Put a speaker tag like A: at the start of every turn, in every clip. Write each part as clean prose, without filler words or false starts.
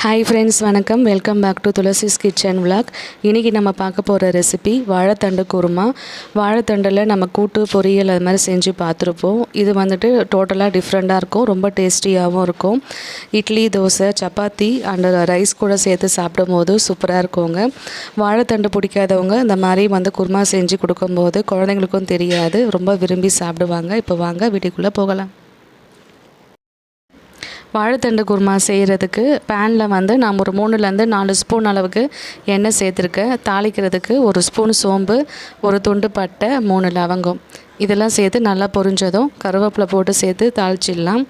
A: Hi friends, வணக்கம். Welcome back to Tulasi's kitchen vlog. இன்றைக்கி நம்ம பார்க்க போகிற ரெசிபி வாழைத்தண்டு குருமா. வாழைத்தண்டில் நம்ம கூட்டு பொரியல் அது மாதிரி செஞ்சு பார்த்துருப்போம். இது வந்துட்டு டோட்டலாக டிஃப்ரெண்ட்டாக இருக்கும், ரொம்ப டேஸ்டியாகவும் இருக்கும். இட்லி, தோசை, சப்பாத்தி அண்ட் ரைஸ் கூட சேர்த்து சாப்பிடும் போது சூப்பராக இருக்குங்க. வாழைத்தண்டு பிடிக்காதவங்க இந்த மாதிரி குருமா செஞ்சு கொடுக்கும்போது குழந்தைங்களுக்கும் தெரியாது, ரொம்ப விரும்பி சாப்பிடுவாங்க. இப்போ வாங்க வீட்டுக்குள்ளே போகலாம். வாழைத்தண்டு குருமா செய்கிறதுக்கு பேனில் நான் ஒரு 3லேருந்து 4 ஸ்பூன் அளவுக்கு எண்ணெய் சேர்த்துருக்கேன். தாளிக்கிறதுக்கு 1 ஸ்பூன் சோம்பு, ஒரு துண்டு பட்டை, 3 லவங்கம் இதெல்லாம் சேர்த்து நல்லா பொரிஞ்சதும் கருவேப்பிலை போட்டு சேர்த்து தாளிச்சிடலாம்.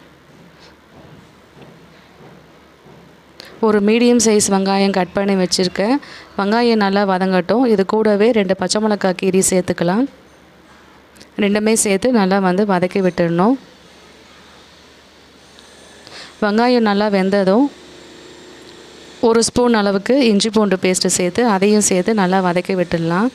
A: ஒரு மீடியம் சைஸ் வெங்காயம் கட் பண்ணி வச்சுருக்கேன். வெங்காயம் நல்லா வதங்கட்டும். இது கூடவே 2 பச்சை மிளகாய் கீரி சேர்த்துக்கலாம். ரெண்டுமே சேர்த்து நல்லா வதக்கி விட்டுடணும். வெங்காயம் நல்லா வெந்ததும் 1 ஸ்பூன் அளவுக்கு இஞ்சி பூண்டு பேஸ்ட்டு சேர்த்து அதையும் சேர்த்து நல்லா வதக்கி விட்டுடலாம்.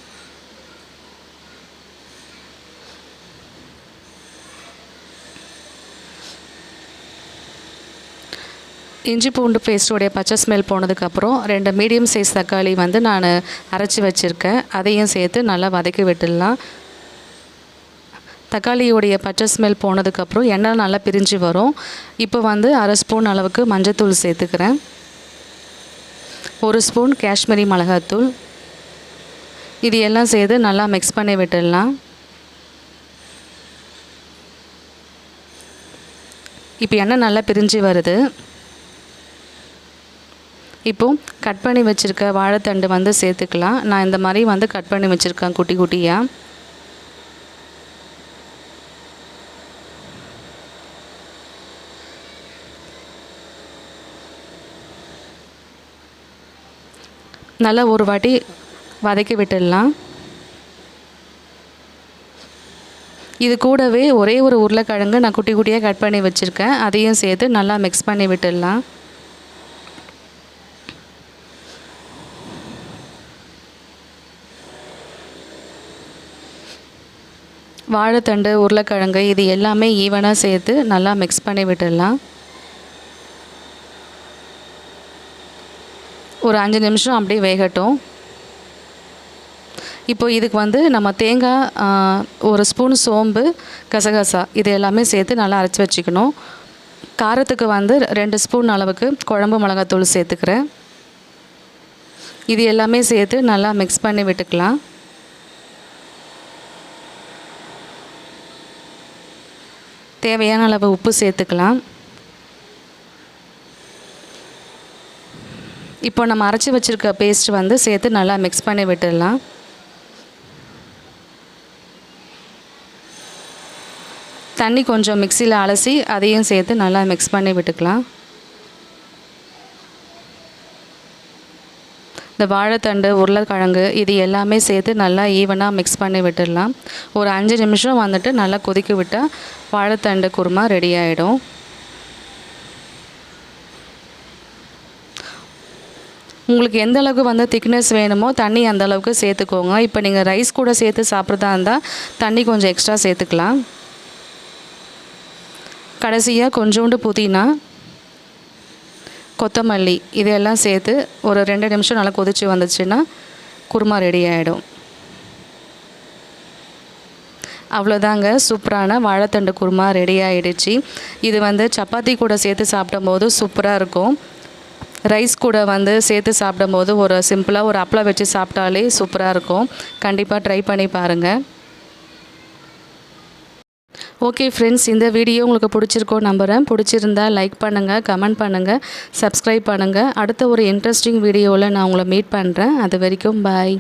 A: இஞ்சி பூண்டு பேஸ்ட்டோடைய பச்சை ஸ்மெல் போனதுக்கப்புறம் 2 மீடியம் சைஸ் தக்காளி நான் அரைச்சி வச்சுருக்கேன். அதையும் சேர்த்து நல்லா வதக்கி விட்டுடலாம். தக்காளியோடைய பச்சை ஸ்மெல் போனதுக்கப்புறம் எண்ணெய் நல்லா பிரிஞ்சு வரும். இப்போ 1/2 ஸ்பூன் அளவுக்கு மஞ்சத்தூள் சேர்த்துக்கிறேன். 1 ஸ்பூன் காஷ்மீரி மிளகாத்தூள். இது எல்லாம் சேர்த்து நல்லா மிக்ஸ் பண்ணி விட்டுடலாம். இப்போ எண்ணெய் நல்லா பிரிஞ்சு வருது. இப்போது கட் பண்ணி வச்சுருக்க வாழைத்தண்டு சேர்த்துக்கலாம். நான் இந்த மாதிரி கட் பண்ணி வச்சுருக்கேன் குட்டி குட்டியாக. நல்லா ஒரு வாட்டி வதக்கி விட்டுடலாம். இது கூடவே ஒரே ஒரு உருளைக்கிழங்கு நான் குட்டி குட்டியாக கட் பண்ணி வச்சுருக்கேன். அதையும் சேர்த்து நல்லா மிக்ஸ் பண்ணி விட்டுடலாம். வாழைத்தண்டு, உருளைக்கிழங்கு இது எல்லாமே ஈவனாக சேர்த்து நல்லா மிக்ஸ் பண்ணி விட்டுடலாம். ஒரு 5 நிமிஷம் அப்படியே வேகட்டும். இப்போ இதுக்கு நம்ம தேங்காய், 1 ஸ்பூன் சோம்பு, கசகசா இது எல்லாமே சேர்த்து நல்லா அரைச்சி வச்சுக்கணும். காரத்துக்கு 2 ஸ்பூன் அளவுக்கு குழம்பு மிளகாத்தூள் சேர்த்துக்கிறேன். இது எல்லாமே சேர்த்து நல்லா மிக்ஸ் பண்ணி விட்டுக்கலாம். தேவையான அளவு உப்பு சேர்த்துக்கலாம். இப்போ நம்ம அரைச்சி வச்சுருக்க பேஸ்ட் சேர்த்து நல்லா மிக்ஸ் பண்ணி விட்டுடலாம். தண்ணி கொஞ்சம் மிக்சியில் அலசி அதையும் சேர்த்து நல்லா மிக்ஸ் பண்ணி விட்டுக்கலாம். இந்த வாழைத்தண்டு, உருளைக்கிழங்கு இது எல்லாமே சேர்த்து நல்லா ஈவனாக மிக்ஸ் பண்ணி விட்டுடலாம். ஒரு 5 நிமிஷம் நல்லா கொதிக்க விட்டால் வாழைத்தண்டு குருமா ரெடி ஆகிடும். உங்களுக்கு எந்த அளவுக்கு திக்னஸ் வேணுமோ தண்ணி அந்த அளவுக்கு சேர்த்துக்கோங்க. இப்போ நீங்கள் ரைஸ் கூட சேர்த்து சாப்பிட்றதா இருந்தால் தண்ணி கொஞ்சம் எக்ஸ்ட்ரா சேர்த்துக்கலாம். கடைசியாக கொஞ்சோண்டு புதினா, கொத்தமல்லி இதெல்லாம் சேர்த்து ஒரு 2 நிமிஷம் நல்லா கொதித்து வந்துச்சுன்னா குருமா ரெடி ஆகிடும். அவ்வளோதாங்க, சூப்பரான வாழைத்தண்டு குருமா ரெடி ஆகிடுச்சு. இது சப்பாத்தி கூட சேர்த்து சாப்பிடும்போது சூப்பராக இருக்கும். ரைஸ் கூட சேர்த்து சாப்பிடும்போது ஒரு சிம்பிளாக ஒரு அப்பளம் வச்சு சாப்பிட்டாலே சூப்பராக இருக்கும். கண்டிப்பாக ட்ரை பண்ணி பாருங்கள். ஓகே ஃப்ரெண்ட்ஸ், இந்த வீடியோ உங்களுக்கு பிடிச்சிருக்கோன்னு நம்புகிறேன். பிடிச்சிருந்தா லைக் பண்ணுங்கள், கமெண்ட் பண்ணுங்கள், சப்ஸ்கிரைப் பண்ணுங்கள். அடுத்த ஒரு இன்ட்ரெஸ்டிங் வீடியோவில் நான் உங்களை மீட் பண்ணுறேன். அது வரைக்கும் பாய்.